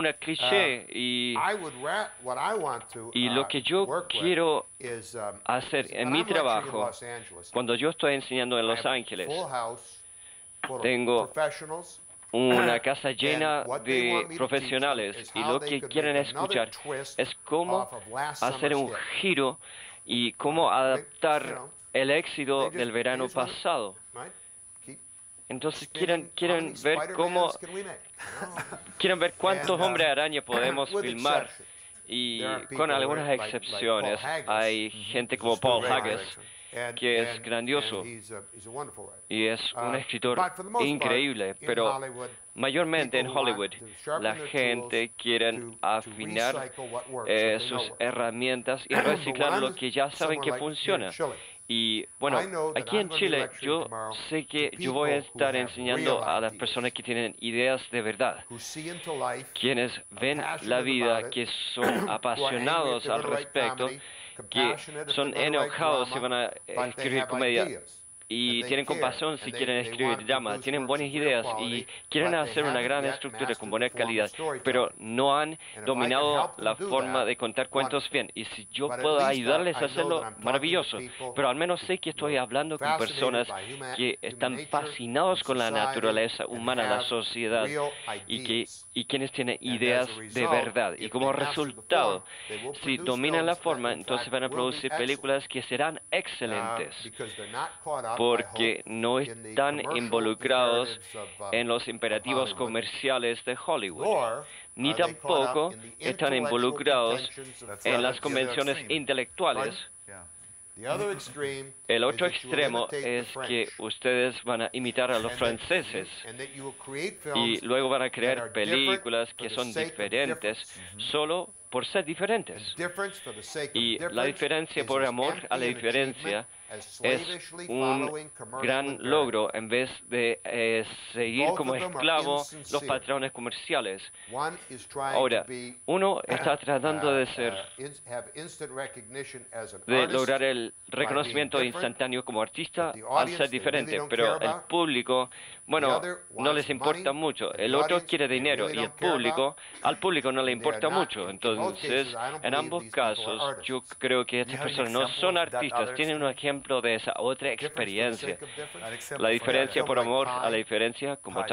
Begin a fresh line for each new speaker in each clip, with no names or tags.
una cliché y lo que yo quiero hacer en mi trabajo, cuando yo estoy enseñando en Los Ángeles, tengo una casa llena de profesionales y lo que quieren escuchar es cómo hacer un giro y cómo adaptar el éxito del verano pasado. Entonces quieren ver cuántos hombres araña podemos filmar y con algunas excepciones. Hay gente como Paul Haggis que es grandioso y es un escritor increíble, pero mayormente en Hollywood la gente quiere afinar sus herramientas y reciclar lo que ya saben que funciona. Y bueno, aquí en Chile yo sé que yo voy a estar enseñando a las personas que tienen ideas de verdad, quienes ven la vida, que son apasionados al respecto, que son enojados si van a escribir comedia y tienen compasión si quieren escribir drama, tienen buenas ideas y quieren hacer una gran estructura con buena calidad, pero no han dominado la forma de contar cuentos bien. Y si yo puedo ayudarles a hacerlo, maravilloso. Pero al menos sé que estoy hablando con personas que están fascinados con la naturaleza humana, la sociedad, y quienes tienen ideas de verdad. Y como resultado, si dominan la forma, entonces van a producir películas que serán excelentes porque no están involucrados en los imperativos comerciales de Hollywood, ni tampoco están involucrados en las convenciones intelectuales. El otro extremo es que ustedes van a imitar a los franceses y luego van a crear películas que son diferentes solo por ser diferentes. Y la diferencia por amor a la diferencia es un gran logro en vez de seguir como esclavo los patrones comerciales. Ahora, uno está tratando de lograr el reconocimiento instantáneo como artista al ser diferente, pero el público, bueno, no les importa mucho. El otro quiere dinero y al público no le importa mucho. Entonces, en ambos casos, yo creo que estas personas no son artistas, tienen un ejemplo de esa otra experiencia. La diferencia por amor a la diferencia, como Pi,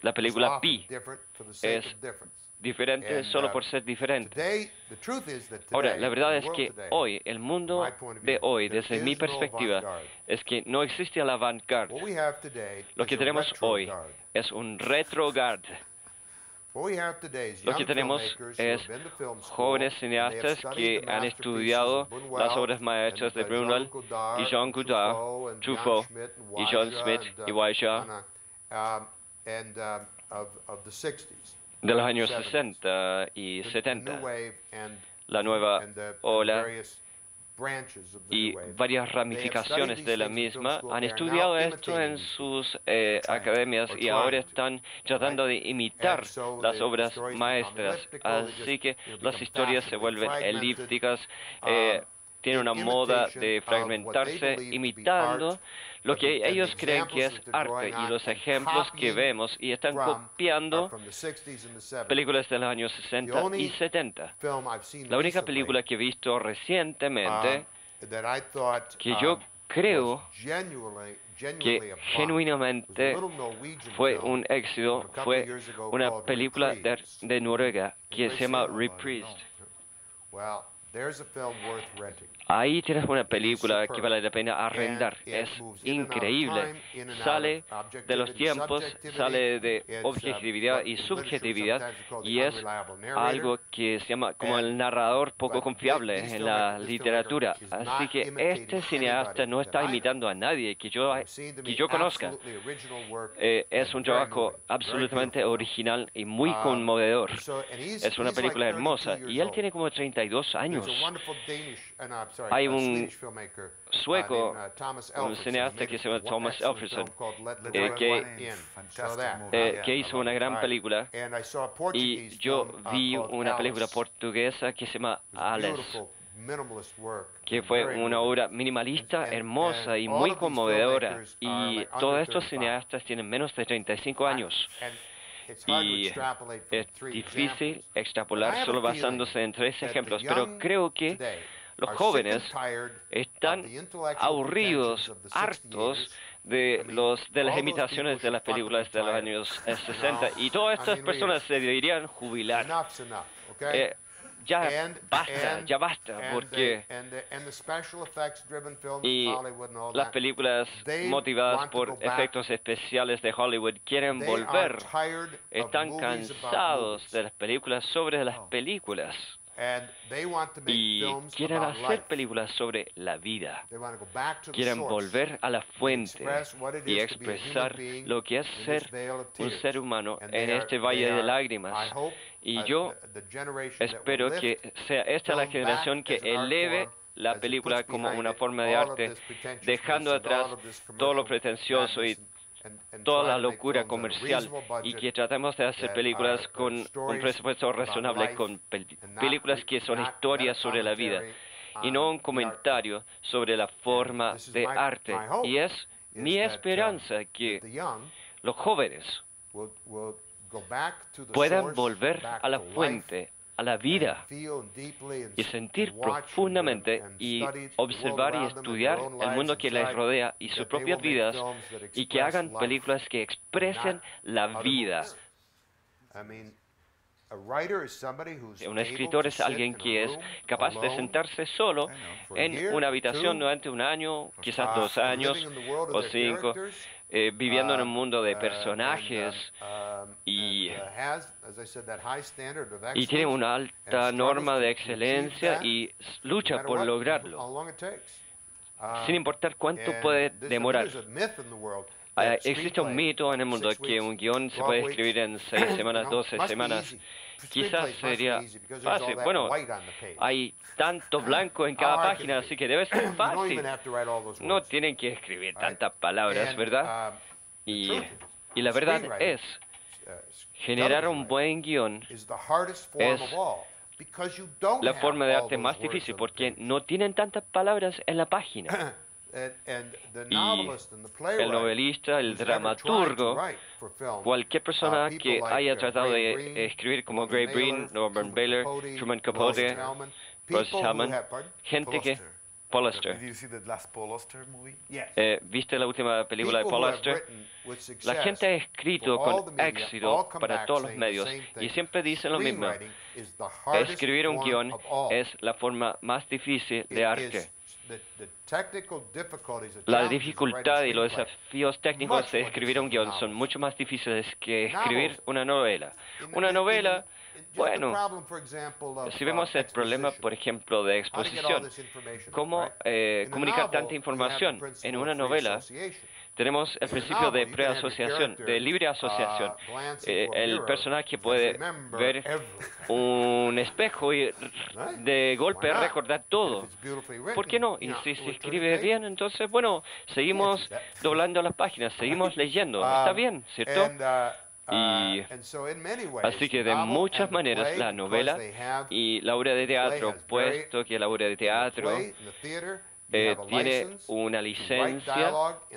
la película Pi es diferente solo por ser diferente. Ahora, la verdad es que hoy, el mundo de hoy, desde mi perspectiva, es que no existe la avant-garde. Lo que tenemos hoy es un retrograde. Lo que tenemos es jóvenes cineastas que han estudiado las obras maestras de Buñuel y Jean Cocteau, Truffaut y John Smith y Weisha de los años 60 y 70, la nueva ola y varias ramificaciones de la misma han estudiado esto en sus academias y ahora están tratando de imitar las obras maestras. Así que las historias se vuelven elípticas, tienen una moda de fragmentarse, imitando lo que ellos creen que es arte y los ejemplos que vemos y están copiando películas de los años 60 y 70. La única película que he visto recientemente que yo creo que genuinamente fue un éxito fue una película de Noruega que se llama Reprised. Ahí tienes una película que vale la pena arrendar. Es increíble. Sale de los tiempos, sale de objetividad y subjetividad y es algo que se llama como el narrador poco confiable en la literatura. Así que este cineasta no está imitando a nadie que yo conozca. Es un trabajo absolutamente original y muy conmovedor. Es una película hermosa y él tiene como 32 años. Hay un sueco, un cineasta que se llama Thomas Alfredson, que hizo una gran película, y yo vi una película portuguesa que se llama Alice, que fue una obra minimalista, hermosa y muy conmovedora, y todos estos cineastas tienen menos de 35 años. Y es difícil extrapolar solo basándose en 3 ejemplos, pero creo que los jóvenes están aburridos, hartos de las imitaciones de las películas de los años 60, y todas estas personas se deberían jubilar. Ya basta, porque y las películas motivadas por efectos especiales de Hollywood quieren volver, están cansados de las películas sobre las películas. Y quieren hacer películas sobre la vida. Quieren volver a la fuente y expresar lo que es ser un ser humano en este valle de lágrimas. Y yo espero que sea esta la generación que eleve la película como una forma de arte, dejando atrás todo lo pretencioso y toda la locura comercial, y que tratemos de hacer películas con un presupuesto razonable, con películas que son historias sobre la vida y no un comentario sobre la forma de arte. Y es mi esperanza que los jóvenes puedan volver a la fuente, a la vida, y sentir profundamente y observar y estudiar el mundo que les rodea y sus propias vidas, y que hagan películas que expresen la vida. Un escritor es alguien que es capaz de sentarse solo en una habitación durante un año, quizás 2 años o 5, viviendo en un mundo de personajes, y tiene una alta norma de excelencia y lucha por lograrlo, sin importar cuánto puede demorar. Existe un mito en el mundo que un guión se puede escribir en 6 semanas, 12 semanas. Quizás sería fácil. Bueno, hay tanto blanco en cada página, así que debe ser fácil. No tienen que escribir tantas palabras, ¿verdad? Y la verdad es, generar un buen guión es la forma de arte más difícil, porque no tienen tantas palabras en la página. Y el novelista, el dramaturgo, cualquier persona que haya tratado de escribir como Gray Breen, Norman Mailer, Truman Capote, Russ Hellman, gente que... Paul Auster. ¿Viste la última película de Paul Auster? La gente ha escrito con éxito para todos los medios y siempre dicen lo mismo. Escribir un guión es la forma más difícil de arte. La dificultad y los desafíos técnicos de escribir un guión son mucho más difíciles que escribir una novela. Una novela, bueno, si vemos el problema, por ejemplo, de exposición, ¿cómo comunicar tanta información? En una novela tenemos el principio de preasociación, de libre asociación. El personaje puede ver un espejo y de golpe recordar todo. ¿Por qué no? Y si se escribe bien, entonces, bueno, seguimos doblando las páginas, seguimos leyendo. Está bien, ¿cierto? Y así que de muchas maneras la novela y la obra de teatro, puesto que la obra de teatro tiene una licencia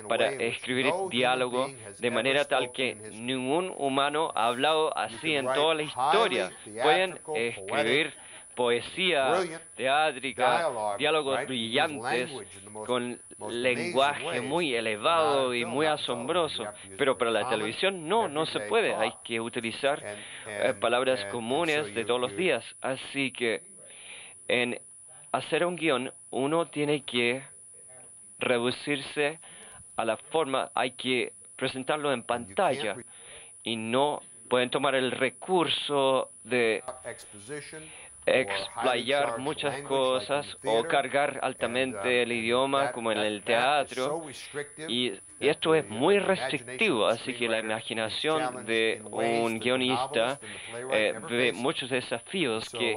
para escribir diálogo de manera tal que ningún humano ha hablado así en toda la historia. Pueden escribir poesía teátrica, diálogos brillantes, con lenguaje muy elevado y muy asombroso, pero para la televisión no se puede. Hay que utilizar palabras comunes de todos los días. Así que en hacer un guión, uno tiene que reducirse a la forma, hay que presentarlo en pantalla, y no pueden tomar el recurso de explayar muchas cosas o cargar altamente el idioma como en el teatro, y esto es muy restrictivo, así que la imaginación de un guionista ve muchos desafíos que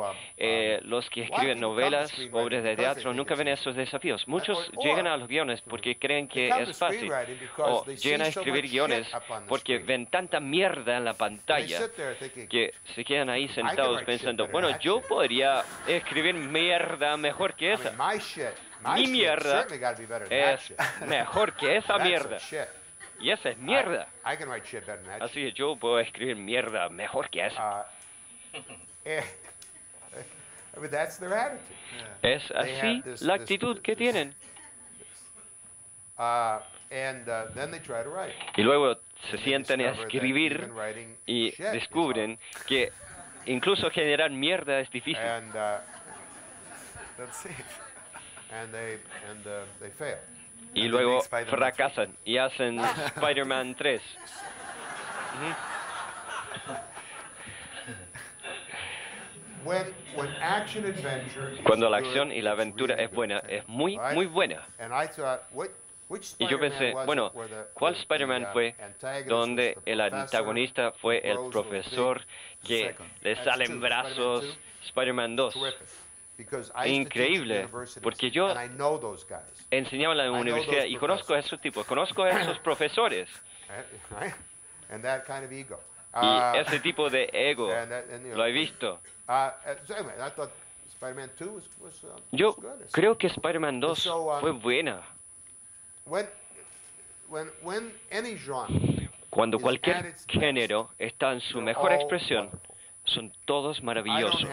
los que escriben novelas, obras de teatro, nunca ven esos desafíos. Muchos llegan a los guiones porque creen que es fácil, o llegan a escribir guiones porque ven tanta mierda en la pantalla que se quedan ahí sentados pensando, bueno, yo podría escribir mierda mejor que esa. Mi mierda es mejor que esa mierda. Y esa es mierda. Así que yo puedo escribir mierda mejor que eso. Es así la actitud que tienen. Y luego se sientan a escribir y descubren que incluso generar mierda es difícil. Y luego fracasan y hacen Spider-Man 3. Cuando la acción y la aventura es buena, es muy, muy buena. Y yo pensé, bueno, ¿cuál Spider-Man fue donde el antagonista fue el profesor que le salen brazos? Spider-Man 2. Increíble, porque yo enseñaba en la universidad y conozco a esos tipos, conozco a esos profesores. Y ese tipo de ego, lo he visto. Yo creo que Spider-Man 2 fue buena. Cuando cualquier género está en su mejor expresión, son todos maravillosos.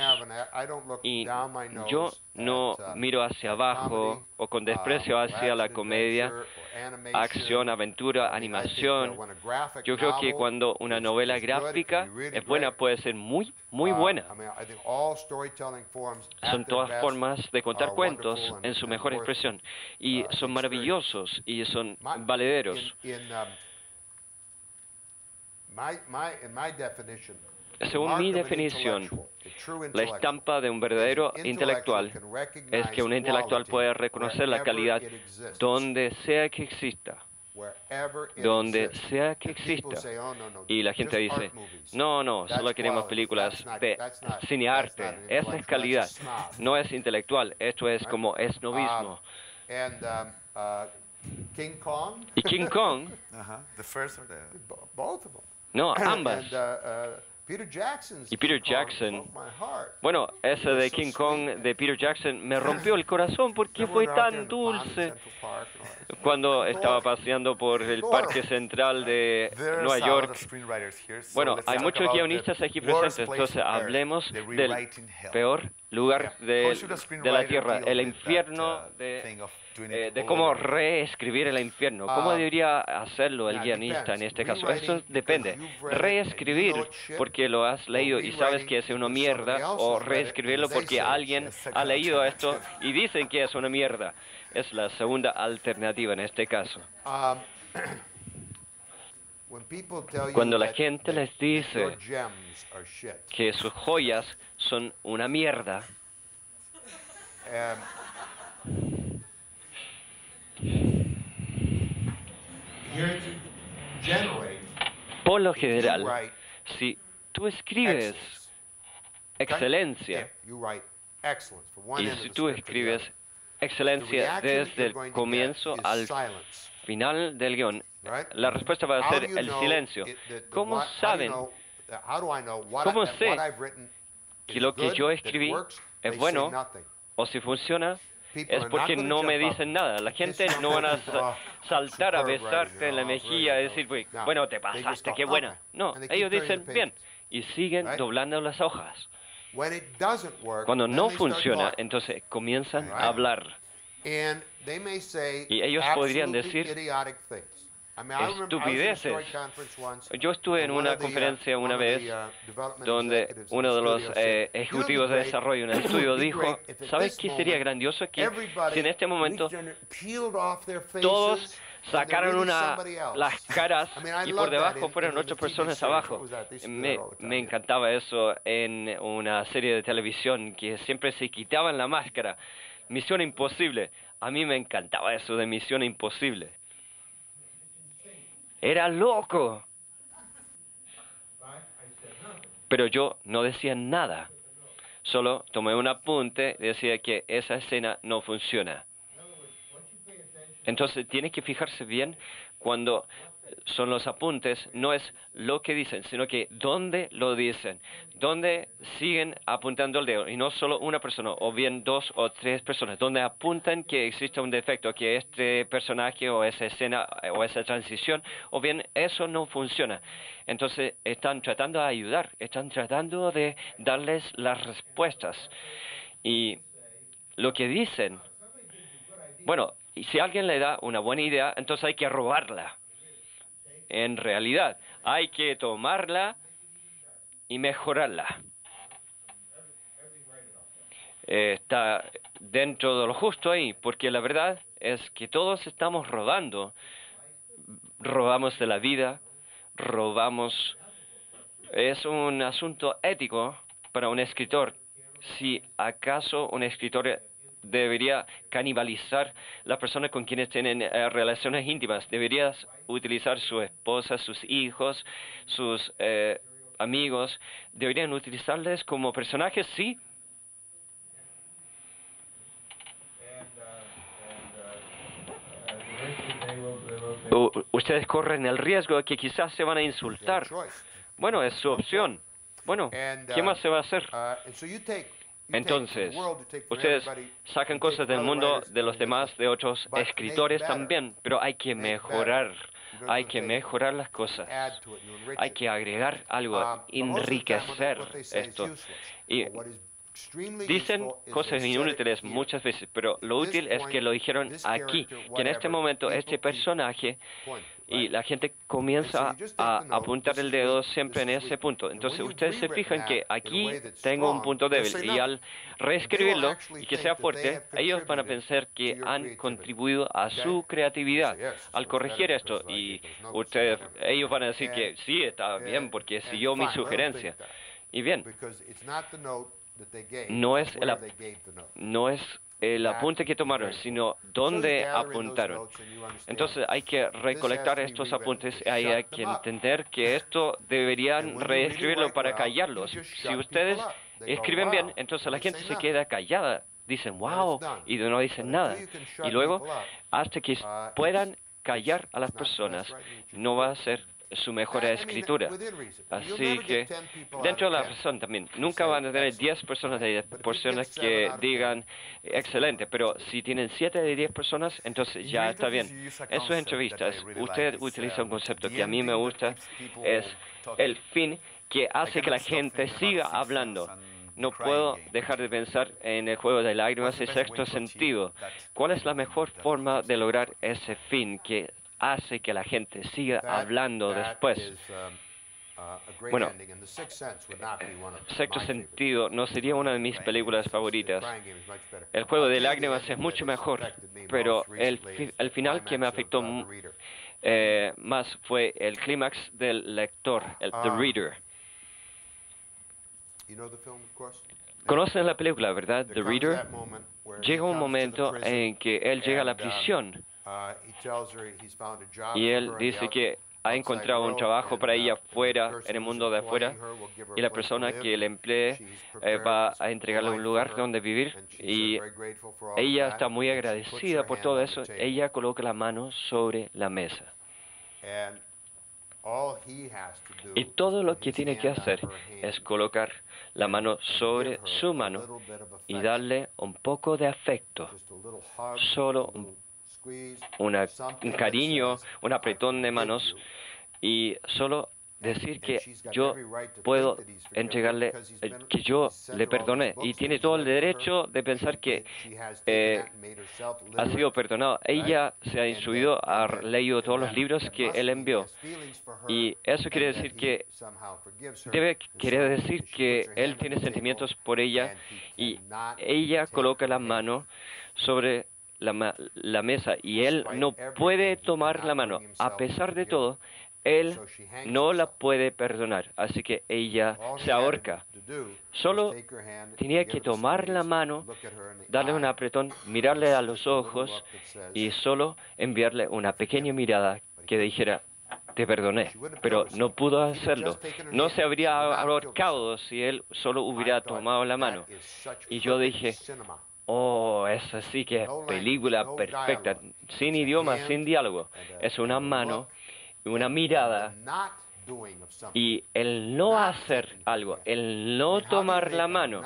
Y yo no miro hacia abajo o con desprecio hacia la comedia, acción, aventura, animación. Yo creo que cuando una novela gráfica es buena, puede ser muy, muy buena. Son todas formas de contar cuentos en su mejor expresión. Y son maravillosos y son valederos. Según mi definición, la estampa de un verdadero intelectual es que un intelectual puede reconocer la calidad donde sea que exista. Donde sea que exista. Y la gente dice, no, no, solo queremos películas de cinearte. Esa es calidad. No es intelectual. Esto es como esnovismo. Y King Kong, no, ambas. Y Peter Jackson, bueno, ese de King Kong de Peter Jackson me rompió el corazón porque fue tan dulce. Cuando estaba paseando por el Parque Central de Nueva York. Bueno, hay muchos guionistas aquí presentes, entonces hablemos del peor lugar de la Tierra, el infierno, de cómo reescribir el infierno. ¿Cómo debería hacerlo el guionista en este caso? Eso depende. Reescribir porque lo has leído y sabes que es una mierda, o reescribirlo porque alguien ha leído esto y dicen que es una mierda. Es la segunda alternativa en este caso. Cuando la gente les dice que sus joyas son una mierda, por lo general, si tú escribes excelencia, y si tú escribes excelencia desde el comienzo al final del guión, la respuesta va a ser el silencio. ¿Cómo saben? ¿Cómo sé que lo que yo escribí es bueno o si funciona? Es porque no me dicen nada. La gente no van a saltar a besarte en la mejilla y decir, bueno, te pasaste, qué buena. No, ellos dicen, bien, y siguen doblando las hojas. Cuando no funciona, entonces comienzan a hablar. Y ellos podrían decir estupideces. Yo estuve en una conferencia una vez donde uno de los ejecutivos de desarrollo en el estudio dijo, ¿sabes qué sería grandioso? Que si en este momento todos sacaron las caras y por debajo fueron 8 personas abajo. Me encantaba eso en una serie de televisión que siempre se quitaban la máscara. Misión Imposible. A mí me encantaba eso de Misión Imposible. Era loco. Pero yo no decía nada. Solo tomé un apunte y decía que esa escena no funciona. Entonces, tiene que fijarse bien cuando son los apuntes, no es lo que dicen, sino que dónde lo dicen, dónde siguen apuntando el dedo, y no solo una persona, o bien 2 o 3 personas, donde apuntan que existe un defecto, que este personaje o esa escena o esa transición, o bien eso no funciona. Entonces están tratando de ayudar, están tratando de darles las respuestas. Y lo que dicen, bueno, y si alguien le da una buena idea, entonces hay que robarla. En realidad, hay que tomarla y mejorarla. Está dentro de lo justo ahí, porque la verdad es que todos estamos robando. Robamos de la vida, robamos. Es un asunto ético para un escritor. Si acaso un escritor debería canibalizar las personas con quienes tienen relaciones íntimas. Deberías utilizar su esposa, sus hijos, sus amigos. ¿Deberían utilizarles como personajes? Sí. Ustedes corren el riesgo de que quizás se van a insultar. Bueno, es su opción. Bueno, ¿qué más se va a hacer? Entonces, ustedes sacan cosas del mundo de los demás, de otros escritores también, pero hay que mejorar las cosas. Hay que agregar algo, enriquecer esto. Y dicen cosas inútiles muchas veces, pero lo útil es que lo dijeron aquí, que en este momento este personaje, y la gente comienza a apuntar el dedo siempre en ese punto. Entonces ustedes se fijan que aquí tengo un punto débil, y al reescribirlo y que sea fuerte, ellos van a pensar que han contribuido a su creatividad al corregir esto, y ellos van a decir que sí, está bien porque siguió mi sugerencia. Y bien, no es el apunte que tomaron, sino dónde apuntaron. Entonces hay que recolectar estos apuntes y hay que entender que esto deberían reescribirlo para callarlos. Si ustedes escriben bien, entonces la gente se queda callada. Dicen, wow, y no dicen nada. Y luego, hasta que puedan callar a las personas, no va a ser su mejor escritura. Así que, dentro de la razón también, nunca van a tener 10 personas que digan excelente, pero si tienen 7 de 10 personas, entonces ya está bien. Eso es entrevistas. Usted utiliza un concepto que a mí me gusta, es el fin que hace que la gente siga hablando. No puedo dejar de pensar en el juego de lágrimas y sexto sentido. ¿Cuál es la mejor forma de lograr ese fin que hace que la gente siga hablando después? Bueno, Sexto Sentido no sería una de mis películas favoritas. El juego de lágrimas es mucho mejor, pero el final que me afectó más fue el clímax del lector, The Reader. ¿Conocen la película, verdad? The Reader. Llega un momento en que él llega a la prisión y él dice que ha encontrado un trabajo para ella fuera, en el mundo de afuera, y la persona que le emplee va a entregarle un lugar donde vivir, y ella está muy agradecida por todo eso. Ella coloca la mano sobre la mesa. Y todo lo que tiene que hacer es colocar la mano sobre su mano y darle un poco de afecto, solo un cariño, un apretón de manos, y solo decir que yo puedo entregarle, que yo le perdoné, y tiene todo el derecho de pensar que ha sido perdonado. Ella se ha instruido, ha leído todos los libros que él envió, y eso quiere decir que debe querer decir que él tiene sentimientos por ella, y ella coloca la mano sobre la mesa y él no puede tomar la mano. A pesar de todo, él no la puede perdonar, así que ella se ahorca. Solo tenía que tomar la mano, darle un apretón, mirarle a los ojos y solo enviarle una pequeña mirada que dijera, te perdoné, pero no pudo hacerlo. No se habría ahorcado si él solo hubiera tomado la mano. Y yo dije, oh, esa sí que es película perfecta, sin idioma, sin diálogo. Es una mano una mirada, y el no hacer algo, el no tomar la mano.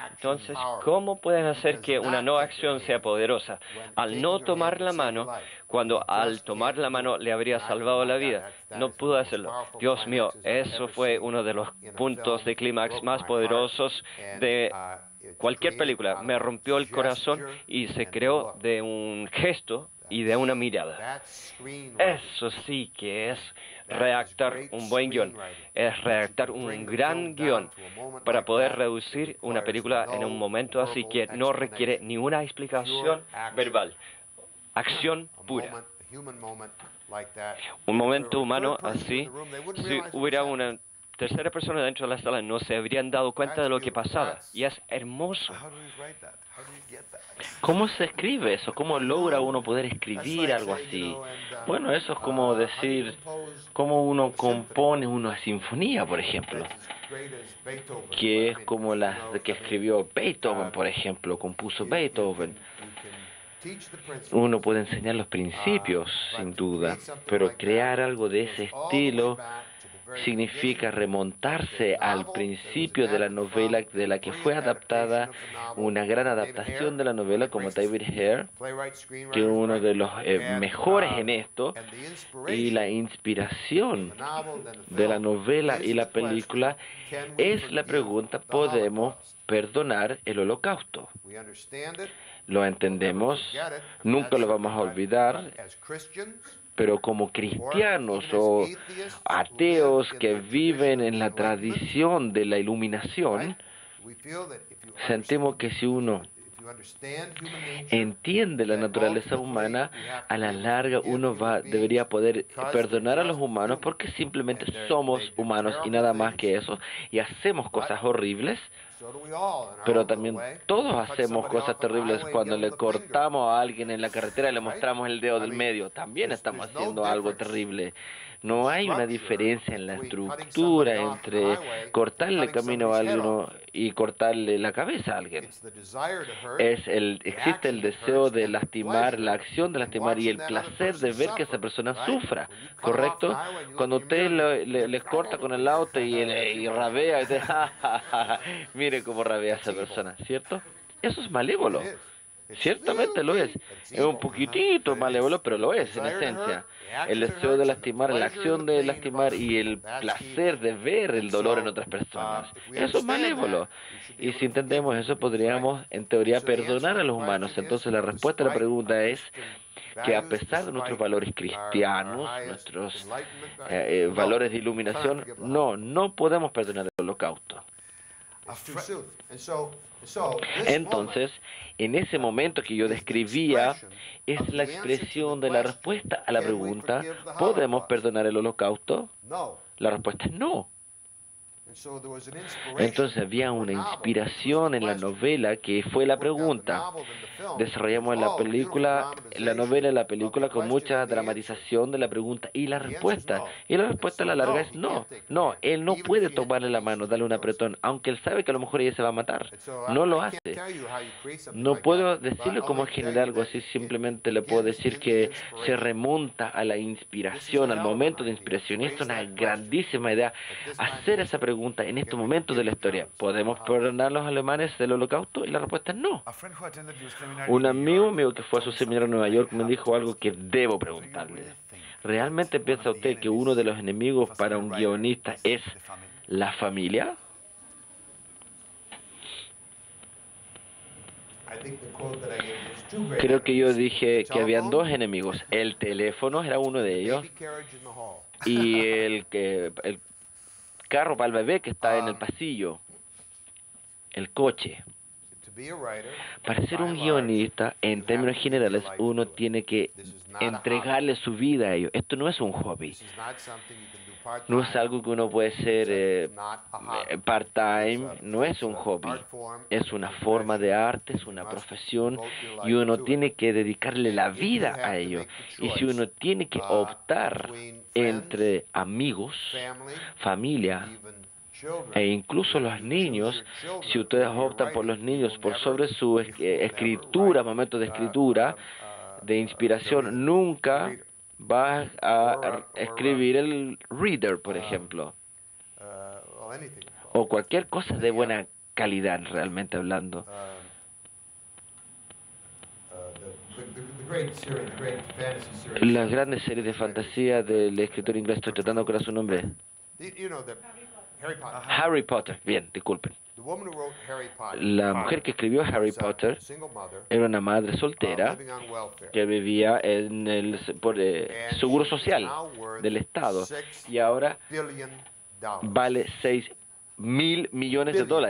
Entonces, ¿cómo pueden hacer que una no acción sea poderosa? Al no tomar la mano, cuando al tomar la mano le habría salvado la vida, no pudo hacerlo. Dios mío, eso fue uno de los puntos de clímax más poderosos de cualquier película. Me rompió el corazón y se creó de un gesto y de una mirada. Eso sí que es redactar un buen guión. Es redactar un gran guión para poder reducir una película en un momento así que no requiere ninguna explicación verbal. Acción pura. Un momento humano así, si hubiera una tercera persona dentro de la sala, no se habrían dado cuenta de lo que pasaba. Y es hermoso.
¿Cómo se escribe eso? ¿Cómo logra uno poder escribir algo así? Bueno, eso es como decir, cómo uno compone una sinfonía, por ejemplo, que es como la que escribió Beethoven, por ejemplo, compuso Beethoven. Uno puede enseñar los principios, sin duda, pero crear algo de ese estilo significa remontarse al principio de la novela de la que fue adaptada, una gran adaptación de la novela como David Hare, que es uno de los mejores en esto, y la inspiración de la novela y la película es la pregunta: ¿podemos perdonar el holocausto? Lo entendemos, nunca lo vamos a olvidar, pero como cristianos o ateos que viven en la tradición de la iluminación, sentimos que si uno entiende la naturaleza humana, a la larga uno debería poder perdonar a los humanos porque simplemente somos humanos y nada más que eso, y hacemos cosas horribles. Pero también todos hacemos cosas terribles. Cuando le cortamos a alguien en la carretera y le mostramos el dedo del medio, también estamos haciendo algo terrible. No hay una diferencia en la estructura entre cortarle el camino a alguien y cortarle la cabeza a alguien. Existe el deseo de lastimar, la acción de lastimar y el placer de ver que esa persona sufra, ¿correcto? Cuando usted les corta con el auto y rabea, y dice, ja, ja, ja, mire cómo rabea esa persona, ¿cierto? Eso es malévolo. Ciertamente lo es. Es un poquitito malévolo, pero lo es en esencia. El deseo de lastimar, la acción de lastimar y el placer de ver el dolor en otras personas. Eso es malévolo. Y si entendemos eso, podríamos, en teoría, perdonar a los humanos. Entonces la respuesta a la pregunta es que a pesar de nuestros valores cristianos, nuestros valores de iluminación, no podemos perdonar el holocausto. Entonces, en ese momento que yo describía, es la expresión de la respuesta a la pregunta: ¿podemos perdonar el holocausto? La respuesta es no. Entonces había una inspiración en la novela que fue la pregunta. Desarrollamos en la novela y la película con mucha dramatización de la pregunta y la respuesta. Y la respuesta a la larga es no. No, él no puede tomarle la mano, darle un apretón, aunque él sabe que a lo mejor ella se va a matar. No lo hace. No puedo decirle cómo generar algo así, simplemente le puedo decir que se remonta a la inspiración, al momento de inspiración. Y esto es una grandísima idea, hacer esa pregunta en estos momentos de la historia. ¿Podemos perdonar a los alemanes del holocausto? Y la respuesta es no. Un amigo mío que fue a su seminario en Nueva York me dijo algo que debo preguntarle. ¿Realmente piensa usted que uno de los enemigos para un guionista es la familia? Creo que yo dije que habían dos enemigos. El teléfono era uno de ellos y el carro para el bebé que está en el pasillo, el coche. Para ser un guionista, en términos generales, uno tiene que entregarle su vida a ellos. Esto no es un hobby. No es algo que uno puede ser part-time, no es un hobby. Es una forma de arte, es una profesión y uno tiene que dedicarle la vida a ello. Y si uno tiene que optar entre amigos, familia e incluso los niños, si ustedes optan por los niños por sobre su escritura, momentos de escritura, de inspiración, nunca va a escribir el Reader, por ejemplo, o cualquier cosa de buena calidad, realmente hablando. Las grandes series de fantasía del escritor inglés, estoy tratando con su nombre. Harry Potter. Bien, disculpen. La mujer que escribió Harry Potter era una madre soltera que vivía en el seguro social del Estado y ahora vale $6.000 millones. O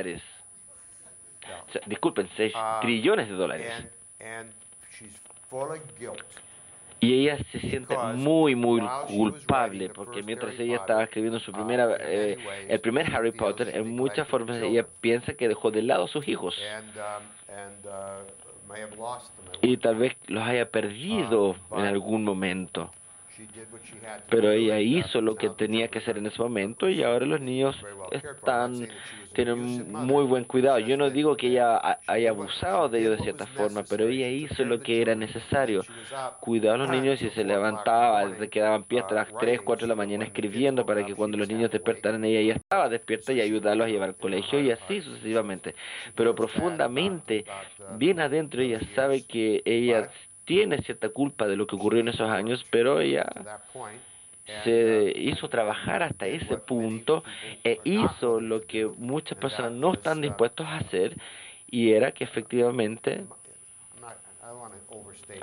sea, disculpen, 6 trillones de dólares. Y ella se siente muy culpable porque mientras ella estaba escribiendo su el primer Harry Potter, en muchas formas ella piensa que dejó de lado a sus hijos y tal vez los haya perdido en algún momento. Pero ella hizo lo que tenía que hacer en ese momento y ahora los niños tienen muy buen cuidado. Yo no digo que ella haya abusado de ellos de cierta forma, pero ella hizo lo que era necesario. Cuidaba a los niños y se levantaba, se quedaba en pie hasta las 3, 4 de la mañana escribiendo para que cuando los niños despertaran ella ya estaba despierta y ayudarlos a llevar al colegio y así sucesivamente. Pero profundamente, bien adentro, ella sabe que ella tiene cierta culpa de lo que ocurrió en esos años, pero ella se hizo trabajar hasta ese punto e hizo lo que muchas personas no están dispuestos a hacer, y era que efectivamente,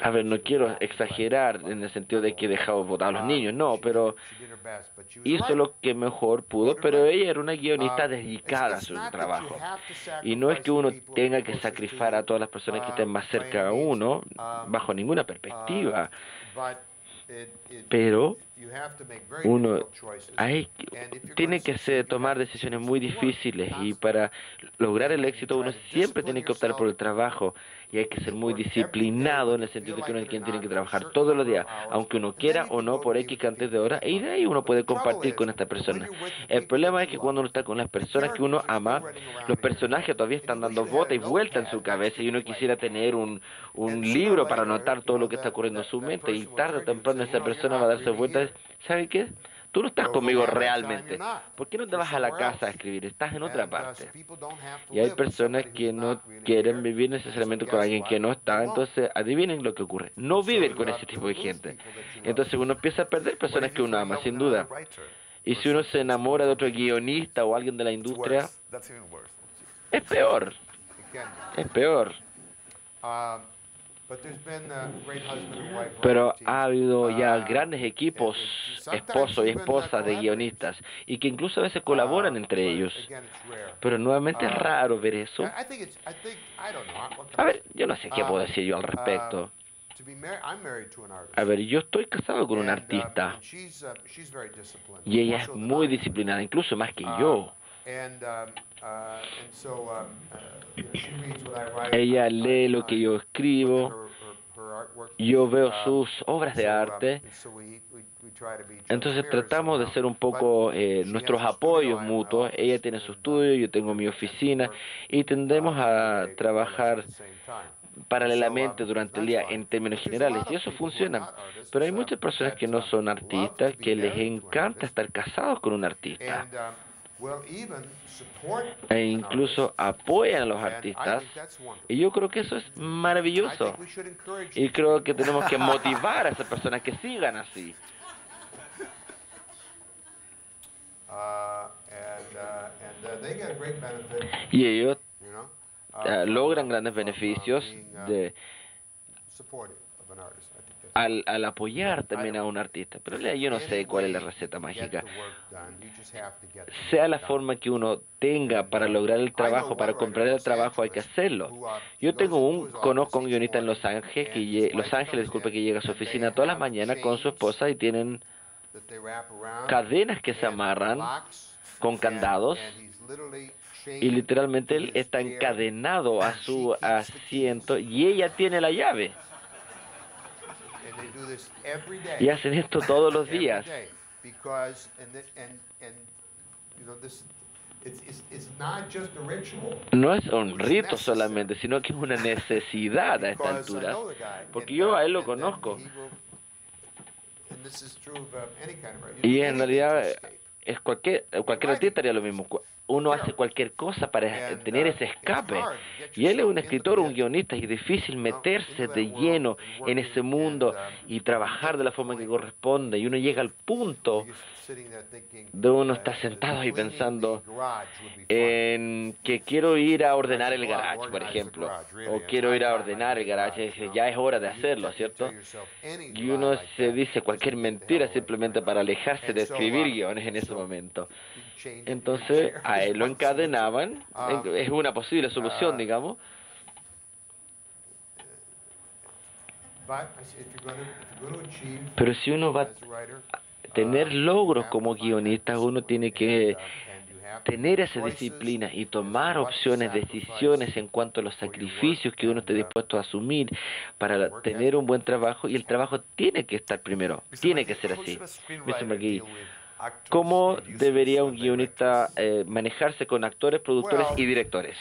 a ver, no quiero exagerar en el sentido de que dejaba votar a los niños, no, pero hizo lo que mejor pudo, pero ella era una guionista dedicada a su trabajo. Y no es que uno tenga que sacrificar a todas las personas que estén más cerca a uno, bajo ninguna perspectiva. Pero uno tiene que tomar decisiones muy difíciles, y para lograr el éxito uno siempre tiene que optar por el trabajo, y hay que ser muy disciplinado en el sentido de que uno es quien tiene que trabajar todos los días, aunque uno quiera o no, por X cantidad de horas, y de ahí uno puede compartir con esta persona. El problema es que cuando uno está con las personas que uno ama, los personajes todavía están dando vuelta y vuelta en su cabeza, y uno quisiera tener un libro para anotar todo lo que está ocurriendo en su mente, y tarde o temprano esa persona va a darse vueltas. ¿Sabe qué? Tú no estás conmigo realmente. ¿Por qué no te vas a la casa a escribir? Estás en otra parte. Y hay personas que no quieren vivir necesariamente con alguien que no está. Entonces, adivinen lo que ocurre. No viven con ese tipo de gente. Entonces uno empieza a perder personas que uno ama, sin duda. Y si uno se enamora de otro guionista o alguien de la industria, es peor. Es peor. Pero ha habido ya grandes equipos, esposos y esposas de guionistas, y que incluso a veces colaboran entre ellos. Pero nuevamente es raro ver eso. A ver, yo no sé qué puedo decir yo al respecto. A ver, yo estoy casado con una artista, y ella es muy disciplinada, incluso más que yo. Ella lee lo que yo escribo, yo veo sus obras de arte, entonces tratamos de ser un poco nuestros apoyos mutuos. Ella tiene su estudio, yo tengo mi oficina, y tendemos a trabajar paralelamente durante el día en términos generales, y eso funciona. Pero hay muchas personas que no son artistas, que les encanta estar casados con un artista, e incluso apoyan a los artistas, y yo creo que eso es maravilloso, y creo que tenemos que motivar a esas personas que sigan así. Y ellos logran grandes beneficios al apoyar también a un artista. Pero yo no sé cuál es la receta mágica. Sea la forma que uno tenga para lograr el trabajo, para comprar el trabajo, hay que hacerlo. Yo conozco un guionista en Los Ángeles, que llega a su oficina todas las mañanas con su esposa, y tienen cadenas que se amarran con candados, y literalmente él está encadenado a su asiento y ella tiene la llave. Y hacen esto todos los días. No es un rito solamente, sino que es una necesidad a esta altura. Porque yo a él lo conozco. Y en realidad es cualquier artista haría lo mismo. Uno hace cualquier cosa para tener ese escape. Y él es un escritor, un guionista, y es difícil meterse de lleno en ese mundo y trabajar de la forma que corresponde. Y uno llega al punto de uno estar sentado ahí pensando en que quiero ir a ordenar el garage, por ejemplo, o quiero ir a ordenar el garage, y dice, ya es hora de hacerlo, ¿cierto? Y uno se dice cualquier mentira simplemente para alejarse de escribir guiones en ese momento. Entonces, a él lo encadenaban, es una posible solución, digamos. Pero si uno va a tener logros como guionista, uno tiene que tener esa disciplina y tomar opciones, decisiones en cuanto a los sacrificios que uno esté dispuesto a asumir para tener un buen trabajo, y el trabajo tiene que estar primero, tiene que ser así. Mr. McGee, ¿cómo debería un guionista manejarse con actores, productores y directores?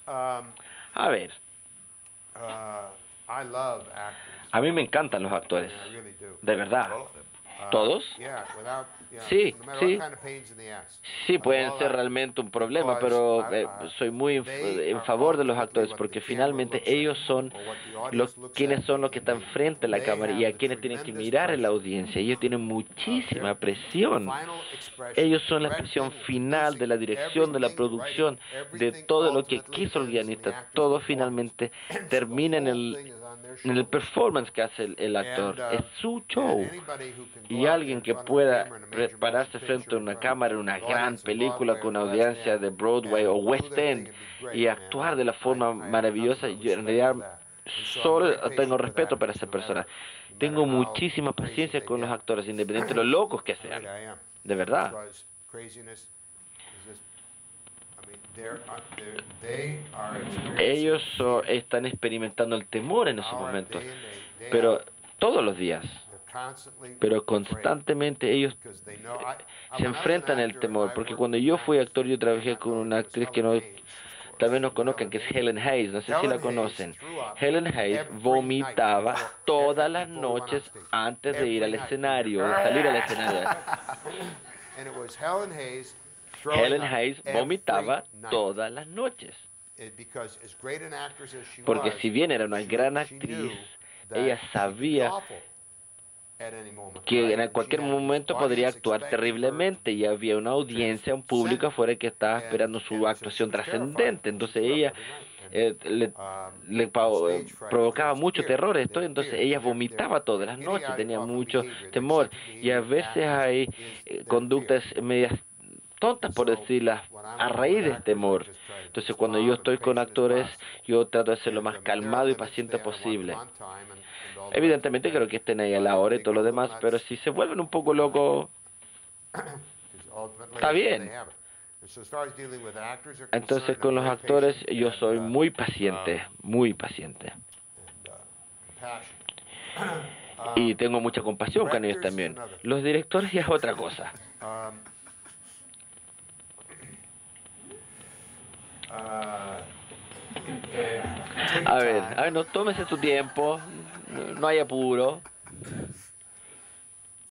A ver, a mí me encantan los actores, de verdad. ¿Todos? Sí, sí. Sí, pueden ser realmente un problema, pero soy muy en favor de los actores, porque finalmente ellos son quienes son los que están frente a la cámara y a quienes tienen que mirar en la audiencia. Ellos tienen muchísima presión. Ellos son la expresión final de la dirección, de la producción, de todo lo que quiso el guionista. Todo finalmente termina en el performance que hace el actor. Es su show. Y alguien que pueda pararse frente a una cámara en una gran película con audiencia de Broadway o West End y actuar de la forma maravillosa, yo en realidad solo tengo respeto para esa persona. Tengo muchísima paciencia con los actores, independientemente de lo locos que sean. De verdad. Ellos están experimentando el temor en esos momentos, pero todos los días. Pero constantemente ellos se enfrentan al temor, porque cuando yo fui actor yo trabajé con una actriz que tal vez no conozcan, que es Helen Hayes, no sé si la conocen. Helen Hayes vomitaba todas las noches antes de ir al escenario, de salir al escenario. Helen Hayes vomitaba todas las noches, porque si bien era una gran actriz, ella sabía que en cualquier momento podría actuar terriblemente y había una audiencia, un público afuera que estaba esperando su actuación trascendente. Entonces ella le provocaba mucho terror esto, entonces ella vomitaba todas las noches, tenía mucho temor, y a veces hay conductas medias tontas, por decirlas, a raíz del temor. Entonces cuando yo estoy con actores, yo trato de ser lo más calmado y paciente posible. Evidentemente creo que estén ahí a la hora y todo lo demás, pero si se vuelven un poco locos, está bien. Entonces con los actores yo soy muy paciente, muy paciente. Y tengo mucha compasión con ellos también. Los directores ya es otra cosa. A ver, no tómese su tiempo, no hay apuro.